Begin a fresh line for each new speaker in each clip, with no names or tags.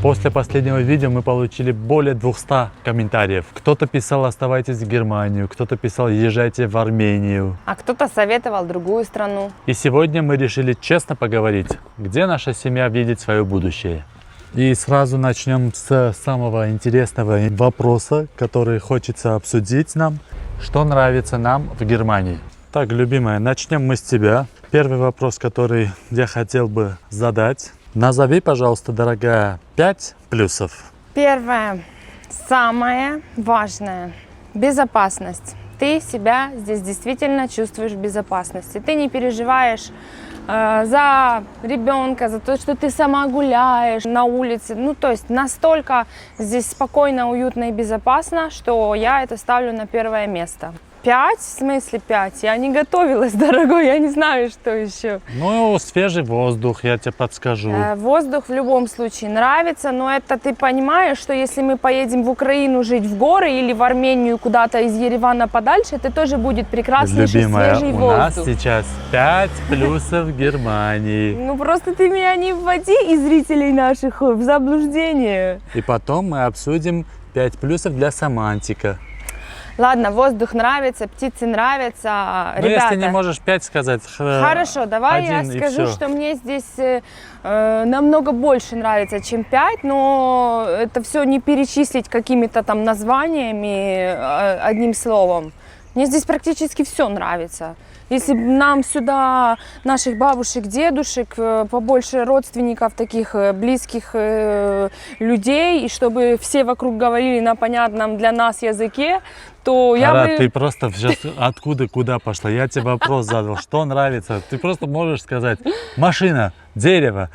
После последнего видео мы получили более 200 комментариев. Кто-то писал «Оставайтесь в Германию», кто-то писал «Езжайте в Армению».
А кто-то советовал другую страну.
И сегодня мы решили честно поговорить, где наша семья видит свое будущее. И сразу начнем с самого интересного вопроса, который хочется обсудить нам. Что нравится нам в Германии? Так, любимая, начнем мы с тебя. Первый вопрос, который я хотел бы задать. Назови, пожалуйста, дорогая, 5 плюсов.
Первое, самое важное – безопасность. Ты себя здесь действительно чувствуешь в безопасности. Ты не переживаешь за ребенка, за то, что ты сама гуляешь на улице. Ну, то есть настолько здесь спокойно, уютно и безопасно, что я это ставлю на первое место. 5? В смысле 5? Я не готовилась, дорогой, я не знаю, что еще.
Ну, свежий воздух, я тебе подскажу.
Воздух в любом случае нравится, но это ты понимаешь, что если мы поедем в Украину жить в горы или в Армению куда-то из Еревана подальше, это тоже будет прекраснейший
Любимая,
свежий
у
воздух.
нас сейчас 5 плюсов в Германии.
Ну просто ты меня не вводи и зрителей наших в заблуждение.
И потом мы обсудим 5 плюсов для Самантика.
Ладно, воздух нравится, птицы нравятся,
Ну,
ребята.
если не можешь 5 сказать,
Хорошо, давай я
один и
скажу,
всё.
что мне здесь намного больше нравится, чем 5, но это все не перечислить какими-то там названиями, одним словом. Мне здесь практически все нравится. Если бы нам сюда наших бабушек, дедушек, побольше родственников, таких близких людей, и чтобы все вокруг говорили на понятном для нас языке, то я
Ара,
бы...
ты просто сейчас откуда, куда пошла? Я тебе вопрос задал, что нравится? Ты просто можешь сказать машина, дерево,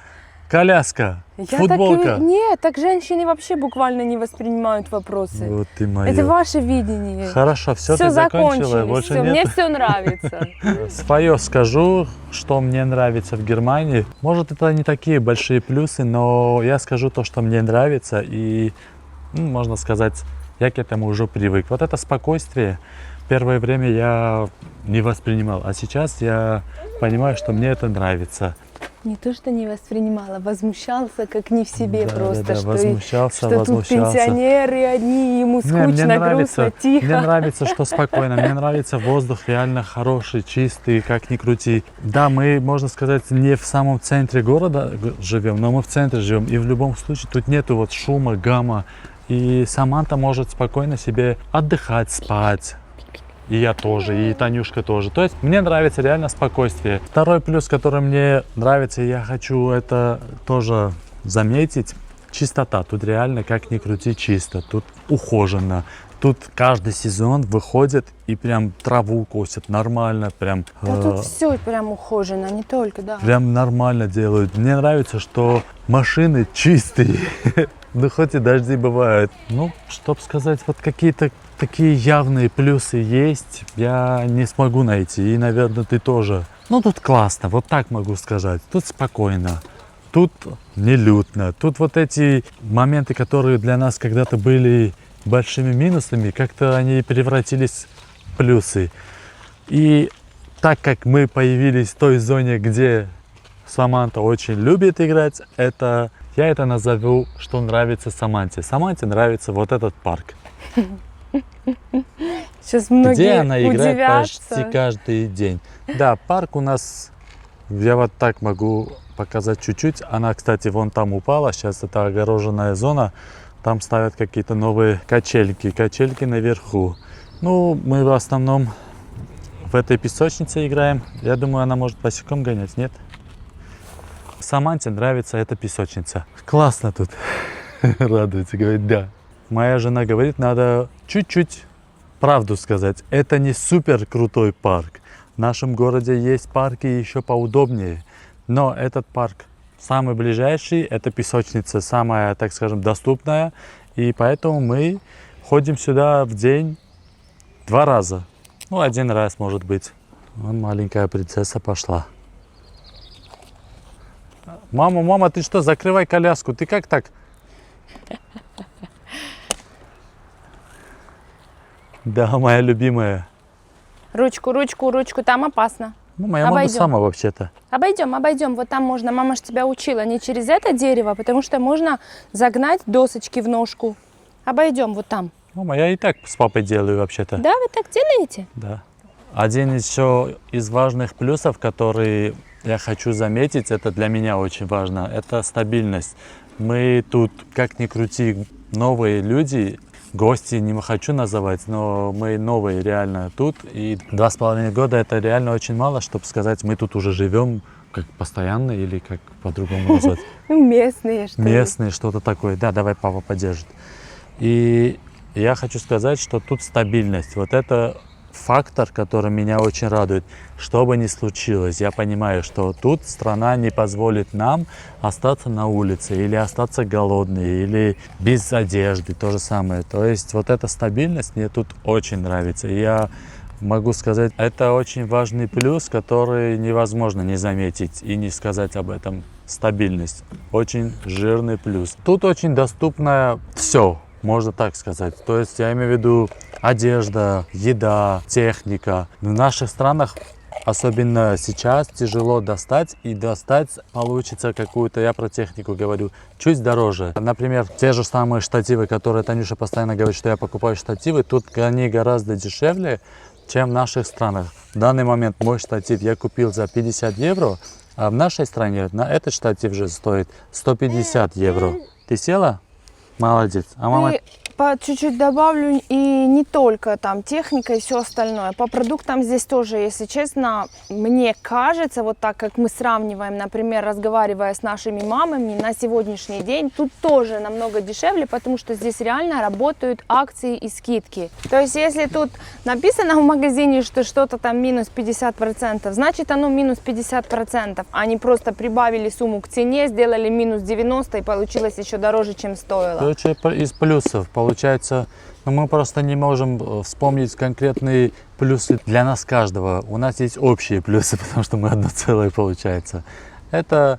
коляска, футболка.
Нет, так женщины вообще буквально не воспринимают вопросы.
Вот ты моя.
Это ваше видение.
Хорошо, все ты закончила, больше
всё,
нет.
мне все нравится.
Свое скажу, что мне нравится в Германии. Может, это не такие большие плюсы, но я скажу то, что мне нравится, и, можно сказать, я к этому уже привык. Вот это спокойствие первое время я не воспринимал, а сейчас я понимаю, что мне это нравится.
Не то, что не воспринимала, возмущался как не в себе
Да,
просто,
да,
что,
возмущался,
что тут пенсионеры одни, ему
Не, мне
скучно, грустно, тихо.
Мне нравится, что спокойно, мне нравится воздух реально хороший, чистый, как ни крути. Да, мы, можно сказать, не в самом центре города живем, но мы в центре живем, и в любом случае тут нету вот шума, гамма, и Саманта может спокойно себе отдыхать, спать. И я тоже, и Танюшка тоже. То есть мне нравится реально спокойствие. Второй плюс, который мне нравится, и я хочу это тоже заметить, чистота. Тут реально, как ни крути, чисто. Тут ухоженно. Тут каждый сезон выходит и прям траву косят нормально, прям.
Да тут все прям ухожено, не только, да.
Прям нормально делают. Мне нравится, что машины чистые. Ну, хоть и дожди бывают. Ну, чтоб сказать, вот какие-то такие явные плюсы есть, я не смогу найти. И, наверное, ты тоже. Ну, тут классно, вот так могу сказать. Тут спокойно, тут нелюдно. Тут вот эти моменты, которые для нас когда-то были большими минусами, как-то они превратились в плюсы. И так как мы появились в той зоне, где Саманта очень любит играть, я это назову, что нравится Саманте. Саманте нравится вот этот парк.
Сейчас многие
Где она играет
удивятся.
почти каждый день. Да, парк у нас, я вот так могу показать чуть-чуть. Она, кстати, вон там упала, сейчас это огороженная зона. Там ставят какие-то новые качельки наверху. Ну, мы в основном в этой песочнице играем. Я думаю, она может босиком гонять, нет? Саманте нравится эта песочница. Классно тут. Радуется, говорит, да. Моя жена говорит, надо чуть-чуть правду сказать. Это не супер крутой парк. В нашем городе есть парки еще поудобнее. Но этот парк самый ближайший, это песочница, самая, так скажем, доступная. И поэтому мы ходим сюда в день 2 раза. Ну, 1 раз, может быть. Вон маленькая принцесса пошла. Мама, ты что, закрывай коляску. Ты как так? Да, моя любимая.
Ручку, там опасно.
Ну, моя мама
Обойдем.
сама вообще-то.
Обойдем. Вот там можно, мама ж тебя учила, не через это дерево, потому что можно загнать досочки в ножку. Обойдем вот там.
Мама, я и так с папой делаю вообще-то.
Да, вы так делаете?
Да. Один еще из важных плюсов, который я хочу заметить, это для меня очень важно, это стабильность. Мы тут, как ни крути, новые люди, гости не хочу называть, но мы новые реально тут. И 2,5 года это реально очень мало, чтобы сказать, мы тут уже живем как постоянно или как по-другому назвать.
Ну, местные, что ли.
Местные, что-то такое. Да, давай папа поддержит. И я хочу сказать, что тут стабильность. Вот это фактор, который меня очень радует. Что бы ни случилось, я понимаю, что тут страна не позволит нам остаться на улице, или остаться голодными, или без одежды, то же самое. То есть вот эта стабильность мне тут очень нравится. И я могу сказать, это очень важный плюс, который невозможно не заметить и не сказать об этом. Стабильность. Очень жирный плюс. Тут очень доступно все. Можно так сказать. То есть я имею в виду одежда, еда, техника. В наших странах, особенно сейчас, тяжело достать. И достать получится какую-то, я про технику говорю, чуть дороже. Например, те же самые штативы, которые Танюша постоянно говорит, что я покупаю штативы. Тут они гораздо дешевле, чем в наших странах. В данный момент мой штатив я купил за 50 евро. А в нашей стране на этот штатив же стоит 150 евро. Ты села? Молодец. А мама...
И по чуть-чуть добавлю, и не только там техника и все остальное. По продуктам здесь тоже, если честно, мне кажется, вот так как мы сравниваем, например, разговаривая с нашими мамами на сегодняшний день, тут тоже намного дешевле, потому что здесь реально работают акции и скидки. То есть, если тут написано в магазине, что что-то там минус 50%, значит оно минус 50%. Они просто прибавили сумму к цене, сделали минус 90% и получилось еще дороже, чем стоило.
Короче, из плюсов получается, но мы просто не можем вспомнить конкретные плюсы для нас каждого. У нас есть общие плюсы, потому что мы одно целое получается. Это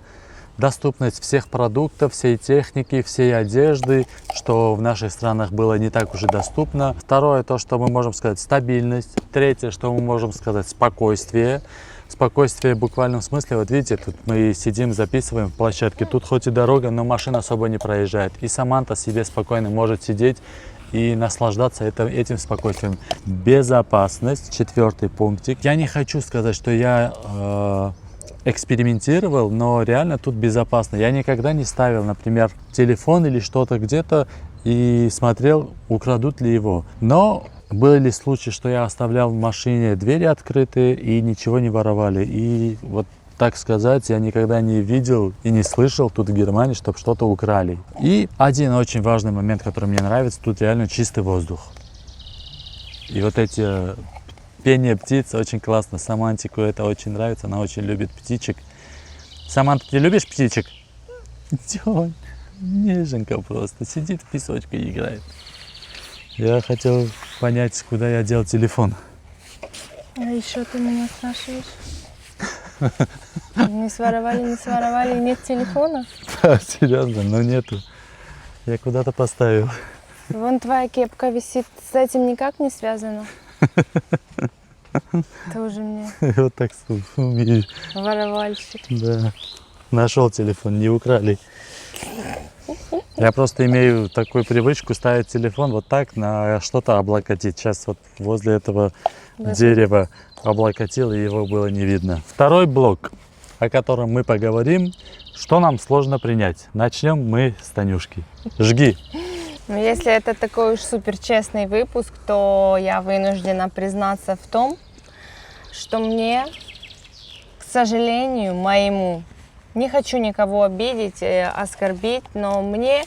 доступность всех продуктов, всей техники, всей одежды, что в наших странах было не так уж и доступно. Второе, то, что мы можем сказать, стабильность. Третье, что мы можем сказать, спокойствие. Спокойствие в буквальном смысле, вот видите, тут мы сидим, записываем в площадке, тут хоть и дорога, но машин особо не проезжает. И Саманта себе спокойно может сидеть и наслаждаться этим спокойствием. Безопасность, 4-й пунктик. Я не хочу сказать, что я экспериментировал, но реально тут безопасно. Я никогда не ставил, например, телефон или что-то где-то и смотрел, украдут ли его. Но были случаи, что я оставлял в машине двери открытые и ничего не воровали. И вот так сказать, я никогда не видел и не слышал тут в Германии, чтобы что-то украли. И один очень важный момент, который мне нравится, тут реально чистый воздух. И вот эти пение птиц очень классно. Самантику это очень нравится, она очень любит птичек. Саманта, ты любишь птичек? Идём. Неженка просто, сидит в песочке и играет. Я хотел понять, куда я дел телефон.
А еще ты меня спрашиваешь? Не своровали, нет телефона?
Да, серьезно, но нету. Я куда-то поставил.
Вон твоя кепка висит, с этим никак не связано. Тоже мне
Вот так умеешь.
воровальщик.
Да. Нашел телефон, не украли. Я просто имею такую привычку ставить телефон вот так на что-то облокотить. Сейчас вот возле этого дерева облокотил, и его было не видно. Второй блок, о котором мы поговорим, что нам сложно принять. Начнем мы с Танюшки. Жги.
Но если это такой уж супер честный выпуск, то я вынуждена признаться в том, что мне, к сожалению, моему, не хочу никого обидеть, оскорбить, но мне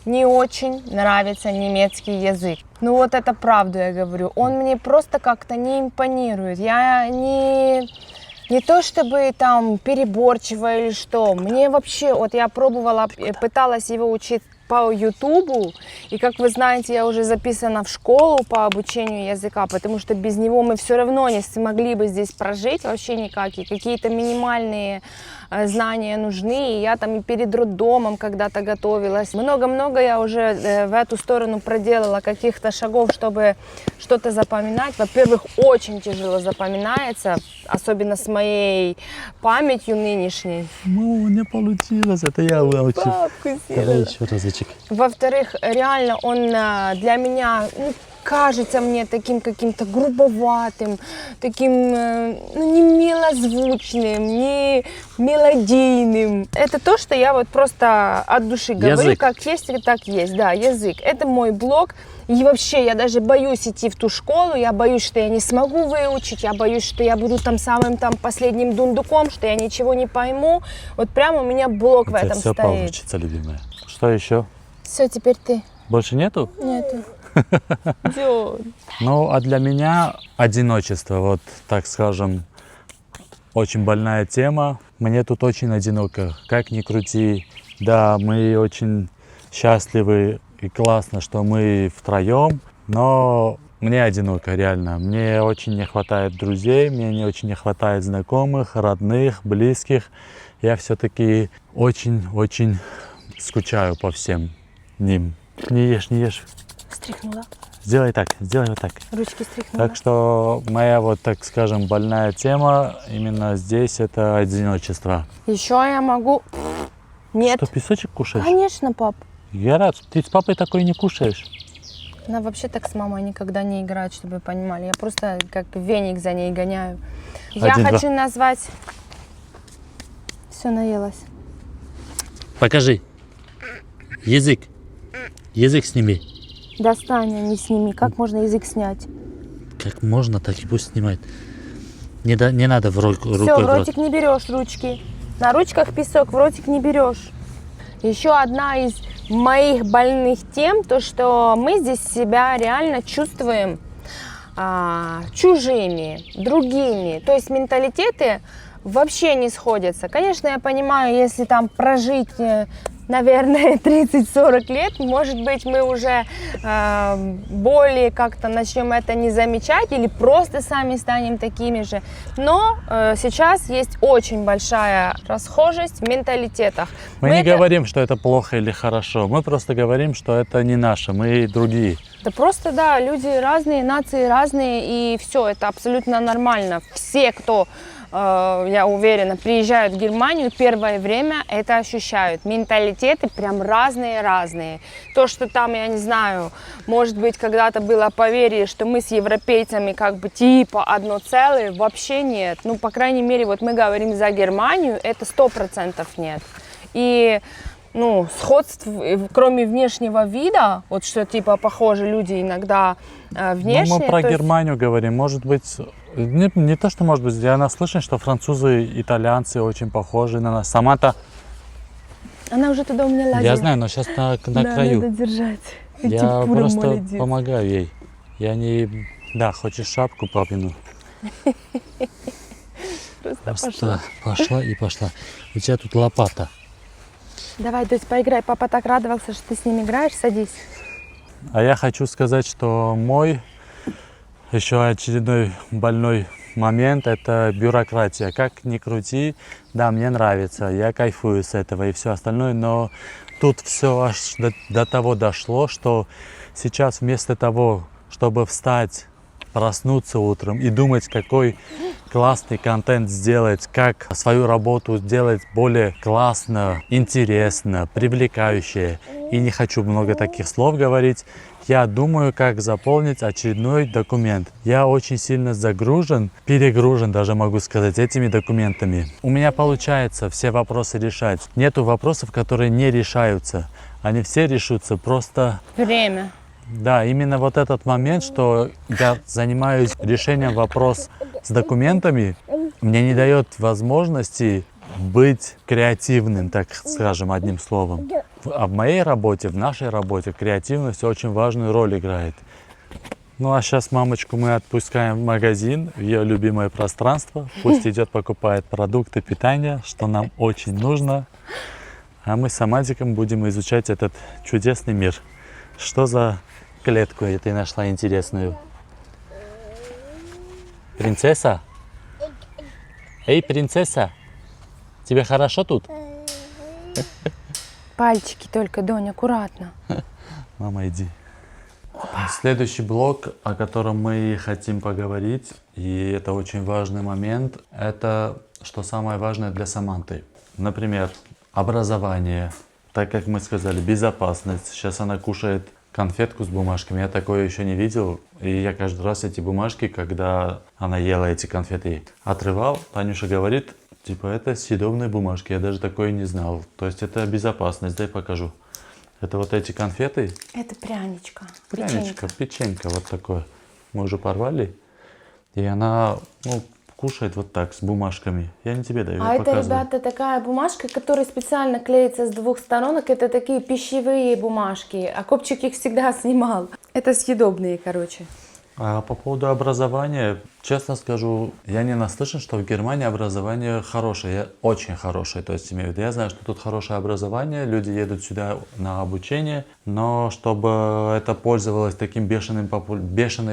не очень нравится немецкий язык. Ну вот это правду я говорю. Он мне просто как-то не импонирует. Я не то чтобы там переборчиво или что. Мне вообще, вот я пробовала, пыталась его учить по Ютубу. И, как вы знаете, я уже записана в школу по обучению языка, потому что без него мы все равно не смогли бы здесь прожить вообще никак. И какие-то минимальные знания нужны. И я там и перед роддомом когда-то готовилась. Много-много я уже в эту сторону проделала каких-то шагов, чтобы что-то запоминать. Во-первых, очень тяжело запоминается, особенно с моей памятью нынешней.
Ну, не получилось, это я выучил.
Папку
Давай еще разочек.
Во-вторых, реально он для меня, ну, кажется мне таким каким-то грубоватым, таким ну, не милозвучным, не мелодийным. Это то, что я вот просто от души говорю,
Язык.
как есть, так есть. Да, язык. Это мой блог. И вообще, я даже боюсь идти в ту школу, я боюсь, что я не смогу выучить, я боюсь, что я буду там самым там последним дундуком, что я ничего не пойму. Вот прямо у меня блок в этом
все
стоит.
получится, любимая. Что еще?
Все, теперь ты.
Больше нету?
Нету. Идёт.
Ну, а для меня одиночество, вот так скажем, очень больная тема. Мне тут очень одиноко, как ни крути. Да, мы очень счастливы и классно, что мы втроем, но мне одиноко, реально. Мне очень не хватает друзей, мне не очень не хватает знакомых, родных, близких. Я все-таки очень-очень скучаю по всем ним. Не ешь, не ешь.
Стряхнула.
Сделай так, сделай вот так.
Ручки стряхнула.
Так что моя вот, так скажем, больная тема именно здесь это одиночество.
Еще я могу... Нет.
Что, песочек кушаешь?
Конечно, пап.
Я рад, ты с папой такой не кушаешь.
Она вообще так с мамой никогда не играет, чтобы вы понимали. Я просто как веник за ней гоняю. Я
Один,
хочу назвать... Все, наелась.
Покажи. Язык. Язык сними.
Достань, а не сними. Как можно язык снять?
Как можно, так и пусть снимает. Не надо в рукой
Все, в
в рот.
ротик не берешь ручки. На ручках песок, в ротик не берешь. Еще одна из моих больных тем, то что мы здесь себя реально чувствуем чужими, другими. То есть менталитеты вообще не сходятся. Конечно, я понимаю, если там прожить, наверное, 30-40 лет, может быть, мы уже более как-то начнем это не замечать или просто сами станем такими же. Но сейчас есть очень большая расхожесть в менталитетах.
Мы не говорим, что это плохо или хорошо. Мы просто говорим, что это не наше, мы другие.
Да просто, да, люди разные, нации разные, и все, это абсолютно нормально. Все, кто, я уверена, приезжают в Германию, первое время это ощущают. Менталитеты прям разные-разные. То, что там, я не знаю, может быть, когда-то было поверье, что мы с европейцами как бы типа одно целое, вообще нет. Ну, по крайней мере, вот мы говорим за Германию, это 100% нет. И... Ну, сходств, кроме внешнего вида, вот что типа похожи люди иногда внешне.
Ну, мы про
то есть-
Германию говорим. Может быть, не то, что может быть, я наслышан, что французы, итальянцы очень похожи на нас. Сама-то,
Она уже туда у меня лазила.
я знаю, но сейчас на
Да,
краю.
надо держать.
Я
Типура
просто
молодец.
помогаю ей. Я не... Да, хочешь шапку папину?
Просто
Пошла и пошла. У тебя тут лопата.
Давай, то есть поиграй. Папа так радовался, что ты с ним играешь. Садись.
А я хочу сказать, что мой еще очередной больной момент – это бюрократия. Как ни крути, да, мне нравится, я кайфую с этого и все остальное, но тут все аж до того дошло, что сейчас вместо того, чтобы встать, проснуться утром и думать, какой классный контент сделать, как свою работу сделать более классно, интересно, привлекающе. И не хочу много таких слов говорить. Я думаю, как заполнить очередной документ. Я очень сильно загружен, перегружен, даже могу сказать, этими документами. У меня получается все вопросы решать. Нету вопросов, которые не решаются. Они все решатся просто...
Время.
Да, именно вот этот момент, что я занимаюсь решением вопроса с документами, мне не дает возможности быть креативным, так скажем, одним словом. А в моей работе, в нашей работе креативность очень важную роль играет. Ну а сейчас мамочку мы отпускаем в магазин, в ее любимое пространство. Пусть идет, покупает продукты питания, что нам очень нужно. А мы с Амадиком будем изучать этот чудесный мир. Что за клетку ты нашла интересную? Принцесса? Эй, принцесса, тебе хорошо тут?
Пальчики только, Донь, аккуратно.
Мама, иди. Следующий блок, о котором мы хотим поговорить, и это очень важный момент, это что самое важное для Саманты. Например, образование, так как мы сказали, безопасность. Сейчас она кушает конфетку с бумажками, я такое еще не видел. И я каждый раз эти бумажки, когда она ела эти конфеты, отрывал. Танюша говорит, типа, это съедобные бумажки, я даже такое не знал. То есть это безопасность, дай покажу. Это вот эти конфеты.
Это пряничка.
Пряничка, печенька вот такое. Мы уже порвали. И она, кушает вот так, с бумажками. Я не тебе даю, я
А это,
показываю.
ребята, такая бумажка, которая специально клеится с двух сторонок. Это такие пищевые бумажки. А Копчик их всегда снимал. Это съедобные, короче.
А по поводу образования, честно скажу, я не наслышан, что в Германии образование хорошее, очень хорошее. То есть, имею в виду, я знаю, что тут хорошее образование, люди едут сюда на обучение, но чтобы это пользовалось таким бешеной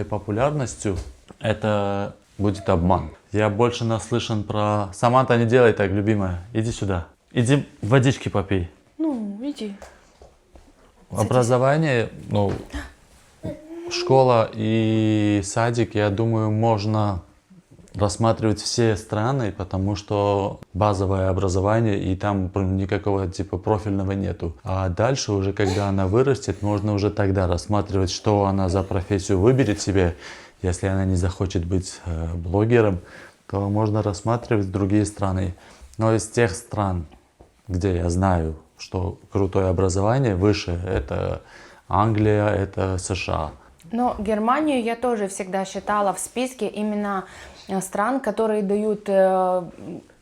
популярностью, это будет обман. Я больше наслышан про... Саманта, не делай так, любимая, иди сюда. Иди водички попей.
Ну, иди.
Образование, школа и садик, я думаю, можно рассматривать все страны, потому что базовое образование и там никакого типа профильного нету. А дальше уже, когда она вырастет, можно уже тогда рассматривать, что она за профессию выберет себе. Если она не захочет быть блогером, то можно рассматривать другие страны. Но из тех стран, где я знаю, что крутое образование выше, это Англия, это США.
Но Германию я тоже всегда считала в списке именно стран, которые дают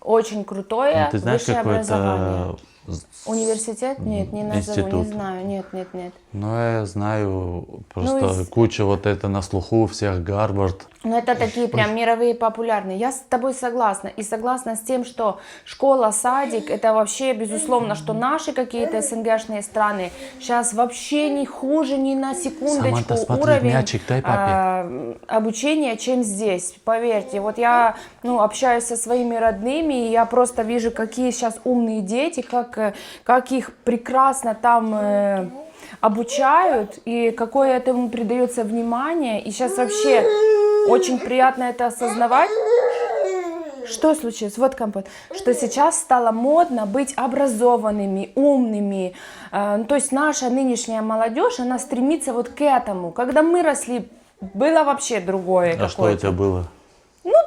очень крутое
Ты знаешь,
высшее образование.
какой-то
Университет? Нет, не назову,
институт?
не знаю. Нет.
Ну, я знаю, просто
Ну,
куча вот это на слуху у всех, Гарвард.
Но это такие прям мировые популярные. Я с тобой согласна. И согласна с тем, что школа, садик, это вообще безусловно, что наши какие-то СНГшные страны сейчас вообще не хуже ни на секундочку
Саманта, смотри,
уровень
мячик, дай папе.
обучения, чем здесь. Поверьте, вот я общаюсь со своими родными, и я просто вижу, какие сейчас умные дети, как их прекрасно там обучают, и какое этому придается внимание. И сейчас вообще очень приятно это осознавать. Что случилось? Вот компот. Что сейчас стало модно быть образованными, умными. То есть наша нынешняя молодежь, она стремится вот к этому. Когда мы росли, было вообще другое какое-то.
А что у тебя было?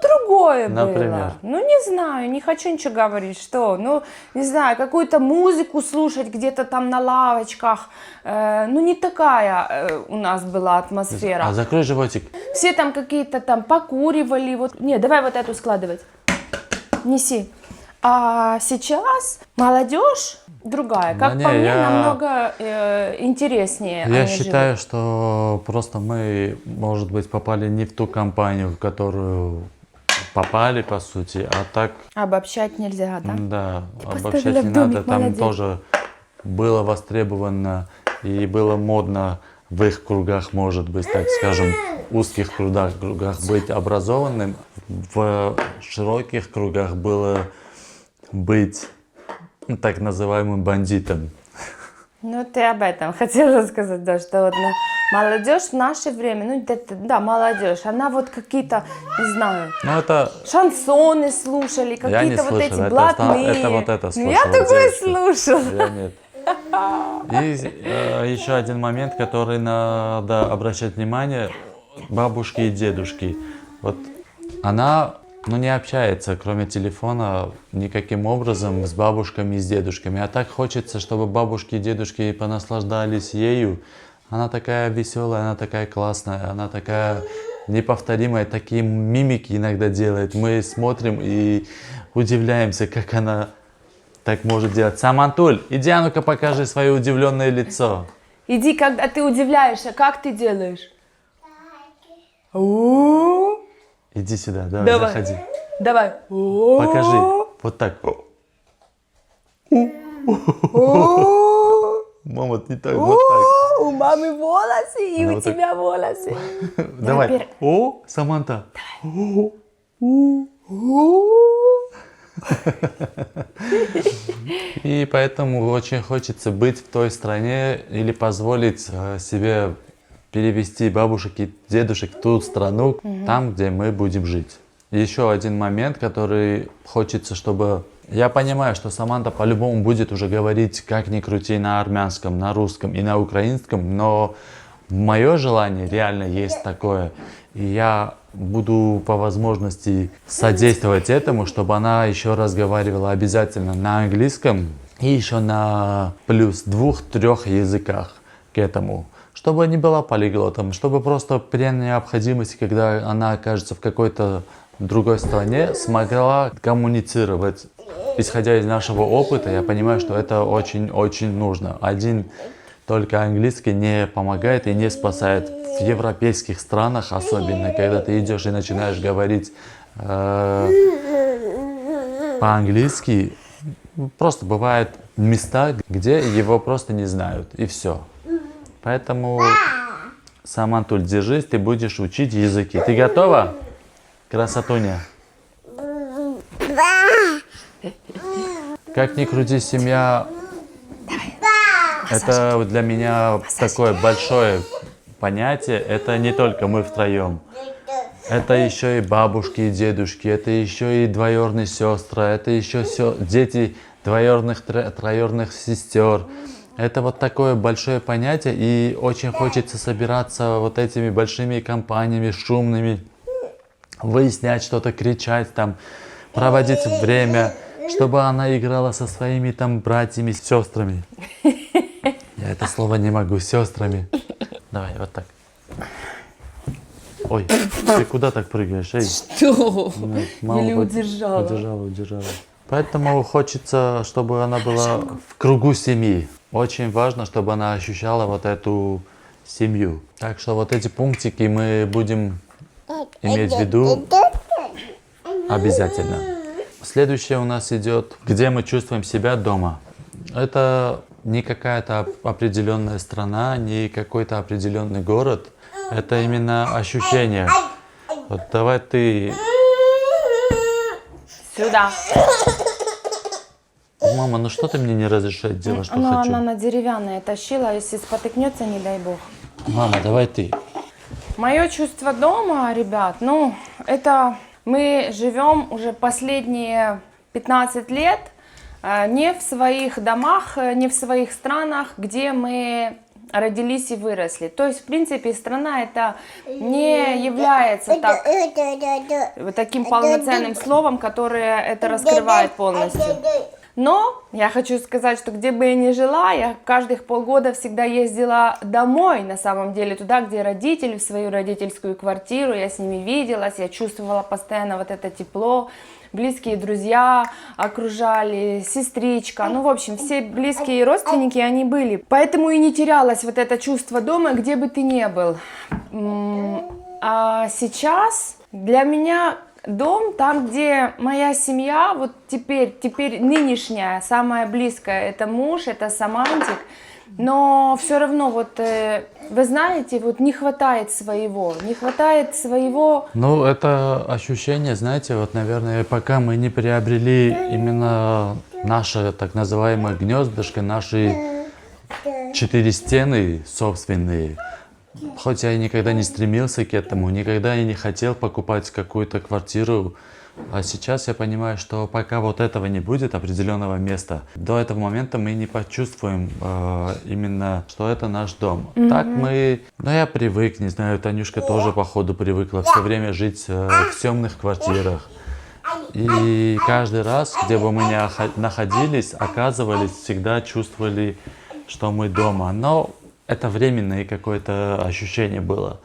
Другое
Например?
было. Не знаю, не хочу ничего говорить, что. Не знаю, какую-то музыку слушать где-то там на лавочках. Не такая у нас была атмосфера.
А закрой животик.
Все там какие-то там покуривали. Не, давай вот эту складывать. Неси. А сейчас молодежь другая. Как по мне, намного интереснее.
Я считаю, что просто мы, может быть, попали не в ту компанию, в которую попали, по сути, а так...
Обобщать нельзя, да?
Да,
Ты
обобщать не надо. Там
молодец.
тоже было востребовано и было модно в их кругах, может быть, так скажем, узких кругах быть образованным. В широких кругах было быть так называемым бандитом.
Ты об этом хотела сказать, да, что вот молодежь в наше время, молодежь, она вот какие-то, не знаю,
Это...
шансоны слушали,
Я не
какие-то вот
слышал,
эти блатные.
это вот это слушал.
Я такое
девочки.
слушала.
Я нет. И еще один момент, который надо обращать внимание, бабушки и дедушки. Вот она не общается, кроме телефона, никаким образом с бабушками и с дедушками. А так хочется, чтобы бабушки и дедушки понаслаждались ею. Она такая веселая, она такая классная, она такая неповторимая, такие мимики иногда делает. Мы смотрим и удивляемся, как она так может делать. Самантуль, иди, а ну-ка покажи свое удивленное лицо.
Иди, когда ты удивляешься, как ты делаешь?
Иди сюда, давай, заходи.
Давай.
Покажи. Вот так. Мама, не так, вот так.
У мамы волосы, и
Она
у
вот так.
тебя волосы.
Давай. О, Саманта. И поэтому очень хочется быть в той стране или позволить себе перевести бабушек и дедушек в ту страну, там, где мы будем жить. И еще один момент, который хочется, чтобы... Я понимаю, что Саманта по-любому будет уже говорить, как ни крути, на армянском, на русском и на украинском, но мое желание реально есть такое. И я буду по возможности содействовать этому, чтобы она еще разговаривала обязательно на английском и еще на плюс 2-3 языках к этому. Чтобы не была полиглотом, чтобы просто при необходимости, когда она окажется в какой-то другой стране, смогла коммуницировать. Исходя из нашего опыта, я понимаю, что это очень-очень нужно. Один только английский не помогает и не спасает. В европейских странах особенно, когда ты идешь и начинаешь говорить по-английски, просто бывают места, где его просто не знают, и все. Поэтому, Самантуль, держись, ты будешь учить языки. Ты готова, красотуня? Как ни крути, семья, это для меня такое большое понятие. Это не только мы втроем. Это еще и бабушки, и дедушки, это еще и двоюродные сестры, это еще дети двоюродных, троюродных сестер. Это вот такое большое понятие, и очень хочется собираться вот этими большими компаниями, шумными, выяснять что-то, кричать там, проводить время, чтобы она играла со своими там братьями, сестрами. Я это слово не могу, сестрами. Давай, вот так. Ой, ты куда так прыгаешь? Эй.
Что?
Нет, мама
Еле удержала.
Удержала. Поэтому хочется, чтобы она была в кругу семьи. Очень важно, чтобы она ощущала вот эту семью. Так что вот эти пунктики мы будем иметь в виду обязательно. Следующее у нас идет, где мы чувствуем себя дома. Это не какая-то определенная страна, не какой-то определенный город. Это именно ощущение. Вот давай ты...
Сюда.
Мама, ну что ты мне не разрешаешь делать, что хочу?
Она на деревянное тащила, если спотыкнется, не дай бог.
Мама, давай ты.
Мое чувство дома, ребят, ну, это мы живем уже последние 15 лет не в своих домах, не в своих странах, где мы родились и выросли. То есть, в принципе, страна это не является таким полноценным словом, которое это раскрывает полностью. Но я хочу сказать, что где бы я ни жила, я каждых полгода всегда ездила домой, на самом деле, туда, где родители, в свою родительскую квартиру, я с ними виделась, я чувствовала постоянно вот это тепло, близкие друзья окружали, сестричка, ну, в общем, все близкие родственники, они были. Поэтому и не терялось вот это чувство дома, где бы ты ни был. А сейчас для меня... Дом, там, где моя семья, вот теперь нынешняя, самая близкая, это муж, это Самантик, но все равно, вот, вы знаете, вот не хватает своего.
Ну, это ощущение, знаете, вот, наверное, пока мы не приобрели именно наше так называемое гнездышко, наши 4 стены собственные. Хоть я и никогда не стремился к этому, никогда и не хотел покупать какую-то квартиру, а сейчас я понимаю, что пока вот этого не будет, определенного места, до этого момента мы не почувствуем именно, что это наш дом. Так мы, ну я привык, не знаю, Танюшка тоже походу привыкла все время жить в темных квартирах. И каждый раз, где бы мы ни находились, оказывались, всегда чувствовали, что мы дома. Но это временное какое-то ощущение было.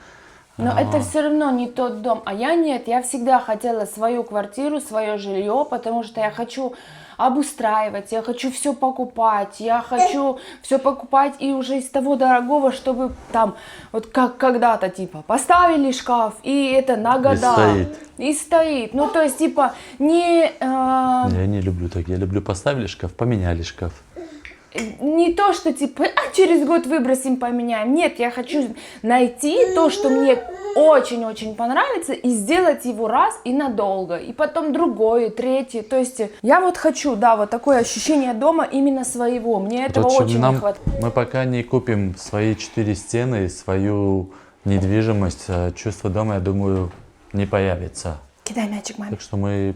Но это все равно не тот дом. А я нет, я всегда хотела свою квартиру, свое жилье, потому что я хочу обустраивать, я хочу все покупать, я хочу все покупать и уже из того дорогого, чтобы там, вот как когда-то, типа, поставили шкаф, и это на года. И стоит. Ну, то есть, типа, не...
Я не люблю так. Я люблю поставили шкаф, поменяли шкаф.
Не то, что типа, через год выбросим, поменяем. Нет, я хочу найти то, что мне очень-очень понравится, и сделать его раз и надолго. И потом другой, третий. То есть я вот хочу, да, вот такое ощущение дома именно своего. Мне этого
Короче,
очень не хватает.
мы пока не купим свои 4 стены, свою недвижимость, чувство дома, я думаю, не появится.
Кидай мячик маме.
Так что мы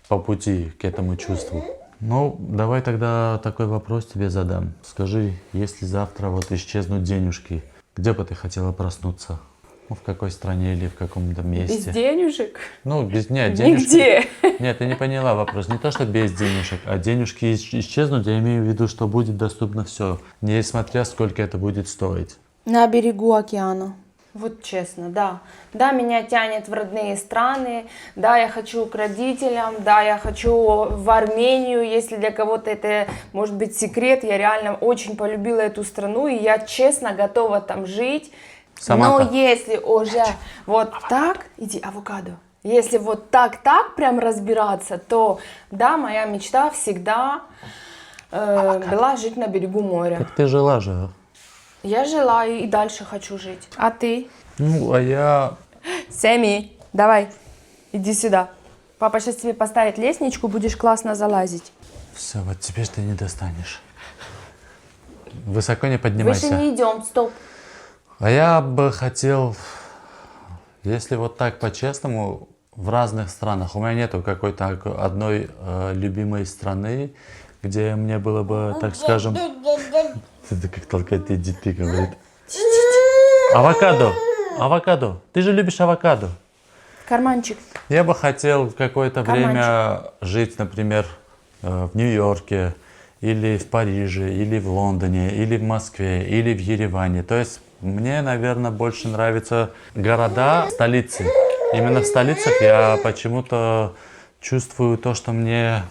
по пути к этому чувству. Ну, давай тогда такой вопрос тебе задам. Скажи, если завтра вот исчезнут денежки, где бы ты хотела проснуться? Ну, в какой стране или в каком-то месте?
Без денежек?
Ну, нет, денежки.
Нигде.
Нет, ты не поняла вопрос. Не то, что без денежек, а денежки исчезнут, я имею в виду, что будет доступно все, несмотря сколько это будет стоить.
На берегу океана. Вот честно, да. Да, меня тянет в родные страны, да, я хочу к родителям, да, я хочу в Армению, если для кого-то это может быть секрет, я реально очень полюбила эту страну, и я честно готова там жить.
Саманта.
Но если уже вот так, иди, авокадо, если вот так прям разбираться, то да, моя мечта всегда была жить на берегу моря.
Так ты жила же.
Я жила и дальше хочу жить. А ты?
Ну, а я...
Сэмми, давай, иди сюда. Папа сейчас тебе поставит лестничку, будешь классно залазить.
Все, вот теперь ты не достанешь. Высоко не поднимайся.
Выше не идем, стоп.
А я бы хотел, если вот так по-честному, в разных странах. У меня нету какой-то одной любимой страны, где мне было бы, так скажем... Это как толкать иди ты, говорит. Авокадо, авокадо. Ты же любишь авокадо.
Карманчик.
Я бы хотел какое-то время жить, например, в Нью-Йорке, или в Париже, или в Лондоне, или в Москве, или в Ереване. То есть мне, наверное, больше нравятся города, столицы. Именно в столицах я почему-то чувствую то, что мне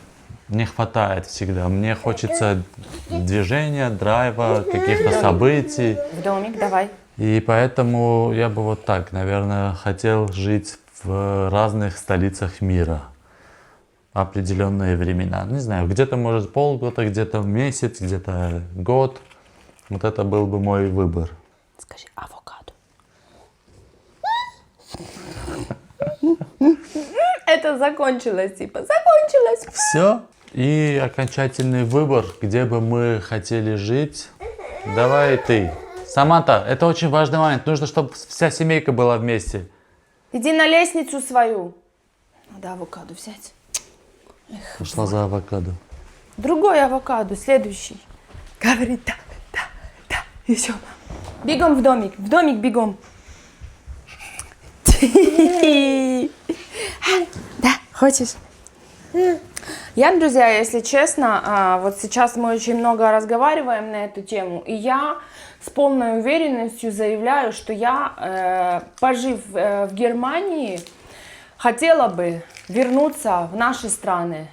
не хватает всегда. Мне хочется движения, драйва, каких-то событий.
В домик, давай.
И поэтому я бы вот так, наверное, хотел жить в разных столицах мира. Определенные времена. Не знаю, где-то может полгода, где-то месяц, где-то год. Вот это был бы мой выбор.
Скажи авокадо. Это закончилось, типа, закончилось.
Все. И окончательный выбор, где бы мы хотели жить. Давай ты. Саманта, это очень важный момент. Нужно, чтобы вся семейка была вместе.
Иди на лестницу свою. Надо авокадо взять.
Пошла за авокадо.
Другой авокадо, следующий. Говорит, да, и все. Бегом в домик бегом. Да, хочешь? Я, друзья, если честно, вот сейчас мы очень много разговариваем на эту тему, и я с полной уверенностью заявляю, что я, пожив в Германии, хотела бы вернуться в наши страны.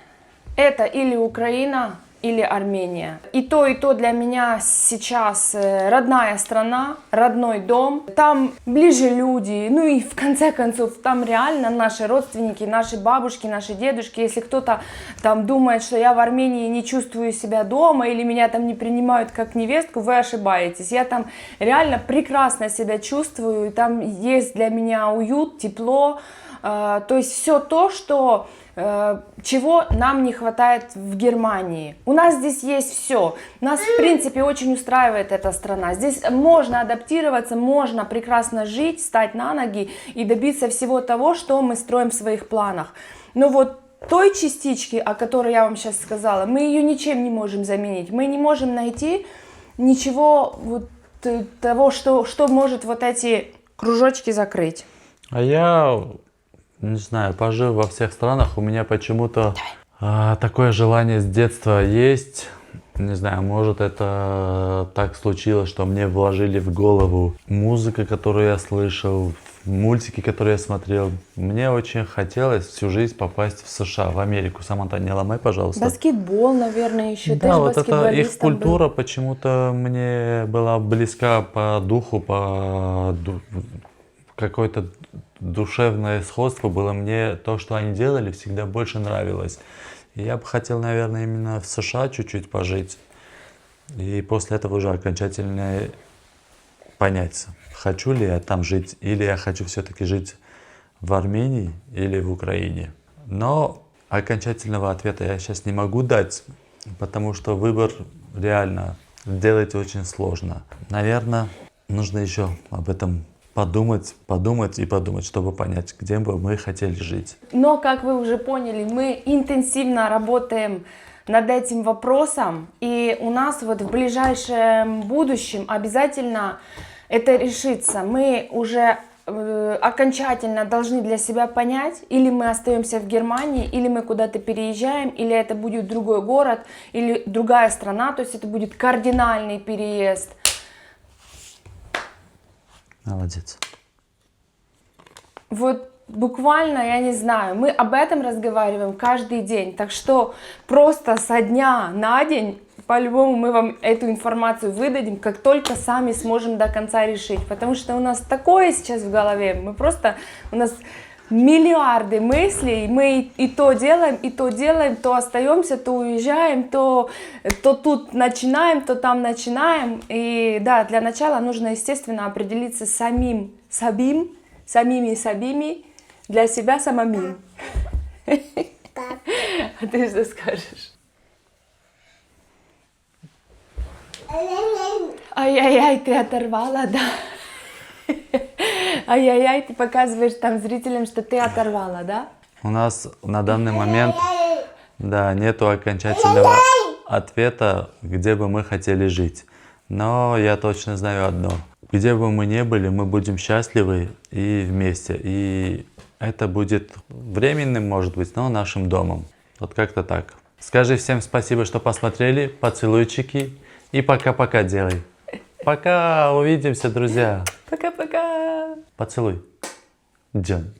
Это или Украина, или Армения. И то для меня сейчас родная страна, родной дом. Там ближе люди, ну и в конце концов, там реально наши родственники, наши бабушки, наши дедушки. Если кто-то там думает, что я в Армении не чувствую себя дома или меня там не принимают как невестку, вы ошибаетесь. Я там реально прекрасно себя чувствую, там есть для меня уют, тепло, то есть все то, что... чего нам не хватает в Германии. У нас здесь есть все. Нас, в принципе, очень устраивает эта страна. Здесь можно адаптироваться, можно прекрасно жить, встать на ноги и добиться всего того, что мы строим в своих планах. Но вот той частички, о которой я вам сейчас сказала, мы ее ничем не можем заменить. Мы не можем найти ничего вот того, что может вот эти кружочки закрыть.
А я... Не знаю, пожив во всех странах, у меня почему-то такое желание с детства есть. Не знаю, может это так случилось, что мне вложили в голову музыка, которую я слышал, мультики, которые я смотрел. Мне очень хотелось всю жизнь попасть в США, в Америку. Саманта, не ломай, пожалуйста.
Баскетбол, наверное, еще.
Да, вот это их
баскетболистом
культура почему-то мне была близка по духу, по какой-то душевное сходство было мне, то, что они делали, всегда больше нравилось. И я бы хотел, наверное, именно в США чуть-чуть пожить. И после этого уже окончательно понять, хочу ли я там жить, или я хочу все-таки жить в Армении или в Украине. Но окончательного ответа я сейчас не могу дать, потому что выбор реально делать очень сложно. Наверное, нужно еще об этом подумать, чтобы понять, где бы мы хотели жить.
Но, как вы уже поняли, мы интенсивно работаем над этим вопросом, и у нас вот в ближайшем будущем обязательно это решится. Мы уже окончательно должны для себя понять, или мы остаемся в Германии, или мы куда-то переезжаем, или это будет другой город, или другая страна, то есть это будет кардинальный переезд.
Молодец.
Вот буквально, я не знаю, мы об этом разговариваем каждый день, так что просто со дня на день по-любому мы вам эту информацию выдадим, как только сами сможем до конца решить, потому что у нас такое сейчас в голове, у нас миллиарды мыслей, мы и то делаем, то остаемся, то уезжаем, то тут начинаем, то там начинаем, и да, для начала нужно, естественно, определиться самими, для себя самим. А ты что скажешь? Ай-яй-яй, ты оторвала, да? Ай-яй-яй, ты показываешь там зрителям, что ты оторвала, да?
У нас на данный момент, да, нету окончательного ответа, где бы мы хотели жить. Но я точно знаю одно. Где бы мы ни были, мы будем счастливы и вместе. И это будет временным, может быть, но нашим домом. Вот как-то так. Скажи всем спасибо, что посмотрели. Поцелуйчики. И пока-пока делай. Пока, увидимся, друзья.
Пока-пока.
Поцелуй. Джон.